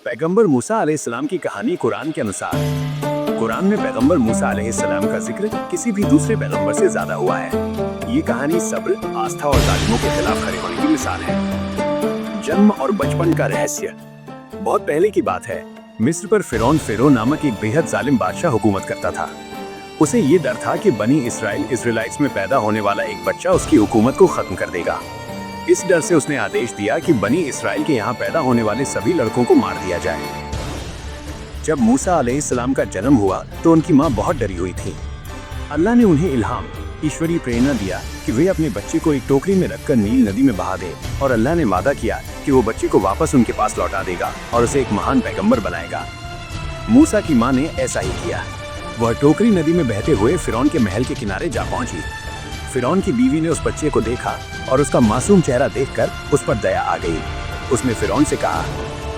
पैगंबर मूसा अलैहिस्सलाम की कहानी कुरान के अनुसार कुरान में पैगंबर मूसा अलैहिस्सलाम का जिक्र किसी भी दूसरे पैगंबर से ज्यादा हुआ है। ये कहानी सब्र, आस्था और जालिमों के खिलाफ खड़े होने की मिसाल है। जन्म और बचपन का रहस्य। बहुत पहले की बात है, मिस्र पर फिरौन नामक एक बेहद जालिम बादशाह हुकूमत करता था। उसे ये डर था कि बनी इस्राइल्स में पैदा होने वाला एक बच्चा उसकी हुकूमत को खत्म कर देगा। इस डर से उसने आदेश दिया कि बनी इस्राइल के यहाँ पैदा होने वाले सभी लड़कों को मार दिया जाए। जब मूसा अलैहिस्सलाम का जन्म हुआ तो उनकी माँ बहुत डरी हुई थी। अल्लाह ने उन्हें इल्हाम, ईश्वरीय प्रेरणा दिया कि वे अपने बच्चे को एक टोकरी में रखकर नील नदी में बहा दें, और अल्लाह ने वादा किया कि वो बच्चे को वापस उनके पास लौटा देगा और उसे एक महान पैगंबर बनाएगा। मूसा की माँ ने ऐसा ही किया। वह टोकरी नदी में बहते हुए फिरौन के महल के किनारे जा पहुंची। फिरौन की बीवी ने उस बच्चे को देखा और उसका मासूम चेहरा देखकर उस पर दया आ गई। उसने फिरौन से कहा,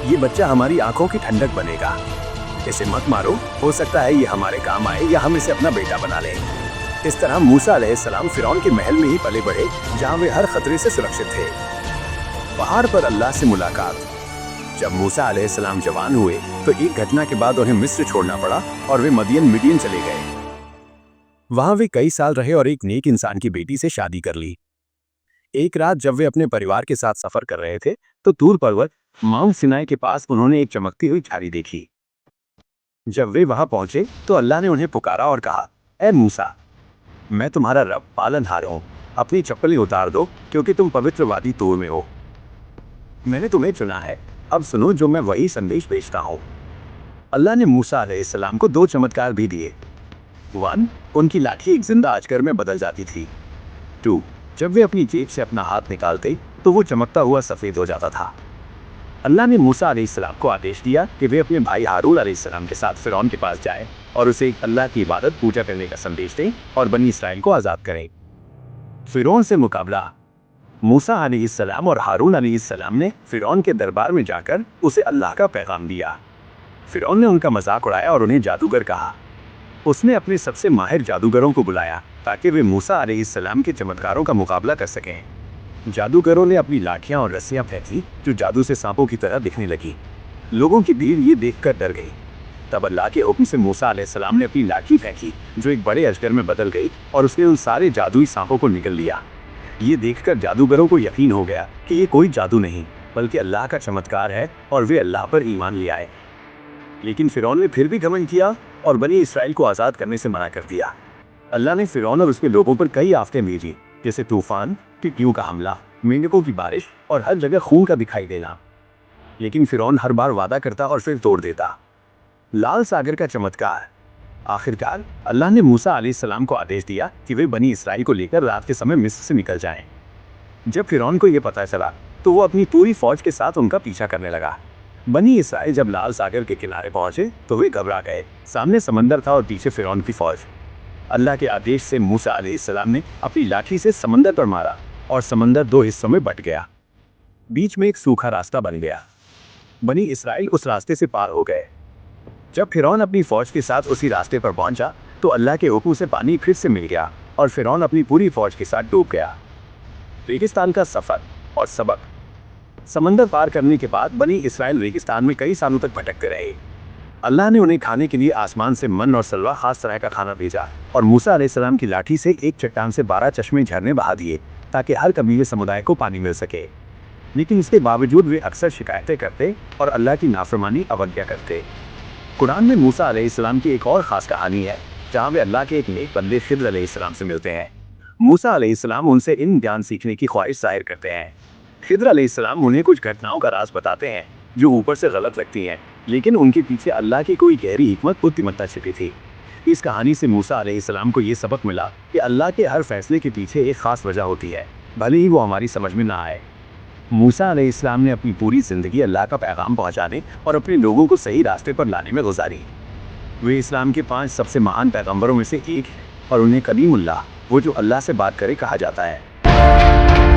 ये बच्चा हमारी आंखों की ठंडक बनेगा, इसे मत मारो, हो सकता है ये हमारे काम आए या हम इसे अपना बेटा बना लें। इस तरह मूसा अलैहिस्सलाम फिरौन के महल में ही पले बढ़े, जहाँ वे हर खतरे से सुरक्षित थे। पहाड़ पर अल्लाह से मुलाकात। जब मूसा अलैहिस्सलाम जवान हुए तो एक घटना के बाद उन्हें मिस्र छोड़ना पड़ा और वे मिडियन चले गए। वहां वे कई साल रहे और एक नेक इंसान की बेटी से शादी कर ली। एक रात जब वे अपने परिवार के साथ सफर कर रहे थे तो तूर पर्वत माउंट सिनाई के पास उन्होंने एक चमकती हुई झाड़ी देखी। जब वे वहां पहुंचे तो अल्लाह ने उन्हें पुकारा और कहा, ए मूसा, मैं तुम्हारा रब पालनहार हूं, अपनी चप्पलें उतार दो क्योंकि तुम पवित्र वादी तूर में हो। मैंने तुम्हें चुना है, अब सुनो जो मैं वही संदेश भेजता हूँ। अल्लाह ने मूसा अलैहिस्सलाम को दो चमत्कार भी दिए। 1. उनकी लाठी एक जिंदा अजगर में बदल जाती थी। 2. जब वे अपनी जेब से अपना हाथ निकालते तो वो चमकता हुआ सफ़ेद हो जाता था। अल्लाह ने मूसा अलैहिस्सलाम को आदेश दिया कि वे अपने भाई हारून अलैहिस्सलाम के साथ फिरौन के पास जाएं और उसे अल्लाह की इबादत पूजा करने का संदेश दें और बनी इस्राइल को आज़ाद करें। फिरौन से मुकाबला। मूसा अलैहिस्सलाम और हारून अलैहिस्सलाम ने फिरौन के दरबार में जाकर उसे अल्लाह का पैगाम दिया। फिरौन ने उनका मजाक उड़ाया और उन्हें जादूगर कहा। उसने अपने सबसे माहिर जादूगरों को बुलाया ताकि वे मूसा अलैहिस्सलाम के चमत्कारों का मुकाबला कर सकें। जादूगरों ने अपनी लाठियां और रस्सियां फेंकी जो जादू से सांपों की तरह दिखने लगी। लोगों की भीड़ ये देखकर डर गई। तब अल्लाह के हुक्म से मूसा अलैहिस्सलाम ने अपनी लाठी फेंकी जो एक बड़े अजगर में बदल गई और उसने उन सारे जादुई सांपों को निगल लिया। ये देखकर जादूगरों को यकीन हो गया कि ये कोई जादू नहीं बल्कि अल्लाह का चमत्कार है और वे अल्लाह पर ईमान ले आए। लेकिन फिरौन ने फिर भी घमंड किया और बनी इस्राइल को आज़ाद करने से मना कर दिया। अल्लाह ने फिरौन और उसके लोगों पर कई आफतें भेजी, जैसे तूफान, टिड्डियों का हमला, मेंढकों की बारिश और हर जगह खून का दिखाई देना। लेकिन फिरौन हर बार वादा करता और फिर तोड़ देता। लाल सागर का चमत्कार। आखिरकार अल्लाह ने मूसा अलैहिस्सलाम को आदेश दिया कि वे बनी इस्राइल को लेकर रात के समय मिस्र से निकल जाएं। जब फिरौन को यह पता चला तो वो अपनी पूरी फौज के साथ उनका पीछा करने लगा। बनी इस्राइल जब लाल सागर के किनारे पहुंचे तो वे घबरा गए। सामने समंदर था और पीछे फिरौन की फौज। अल्लाह के आदेश से मूसा अलैहिस्सलाम ने अपनी लाठी से समंदर पर मारा और समंदर दो हिस्सों में बंट गया। बीच में एक सूखा रास्ता बन गया। बनी इस्राइल उस रास्ते से पार हो गए। जब फिरौन अपनी फौज के साथ उसी रास्ते पर पहुंचा तो अल्लाह के हुक्म से पानी फिर से मिल गया और फिरौन अपनी पूरी फौज के साथ डूब गया। रेगिस्तान का सफर और सबक। समंदर पार करने के बाद बनी इस्राइल रेगिस्तान में कई सालों तक भटकते रहे। अल्लाह ने उन्हें खाने के लिए आसमान से मन और सलवा खास तरह का खाना भेजा और मूसा अलैहिस्सलाम की लाठी से एक चट्टान से 12 चश्मे झरने बहा दिए ताकि हर कबीले समुदाय को पानी मिल सके। लेकिन इसके बावजूद वे अक्सर शिकायतें करते और अल्लाह की नाफरमानी अवज्ञा करते। कुरान में मूसा अलैहिस्सलाम की एक और ख़ास कहानी है जहाँ वे अल्लाह के एक नेक बंदे खिद्र अलैहिस्सलाम से मिलते हैं। मूसा अलैहिस्सलाम उनसे इन ज्ञान सीखने की ख्वाहिश जाहिर करते हैं। खिद्र अलैहिस्सलाम उन्हें कुछ घटनाओं का राज बताते हैं जो ऊपर से गलत लगती हैं, लेकिन उनके पीछे अल्लाह की कोई गहरी हिकमत बुद्धिमत्ता छिपी थी। इस कहानी से मूसा अलैहिस्सलाम को ये सबक मिला कि अल्लाह के हर फैसले के पीछे एक खास वजह होती है, भले ही वो हमारी समझ में ना आए। मूसा अलैहिस्सलाम ने अपनी पूरी ज़िंदगी अल्लाह का पैगाम पहुंचाने और अपने लोगों को सही रास्ते पर लाने में गुजारी। वे इस्लाम के 5 सबसे महान पैगंबरों में से एक हैं और उन्हें कलीमुल्लाह, वो जो अल्लाह से बात करे, कहा जाता है।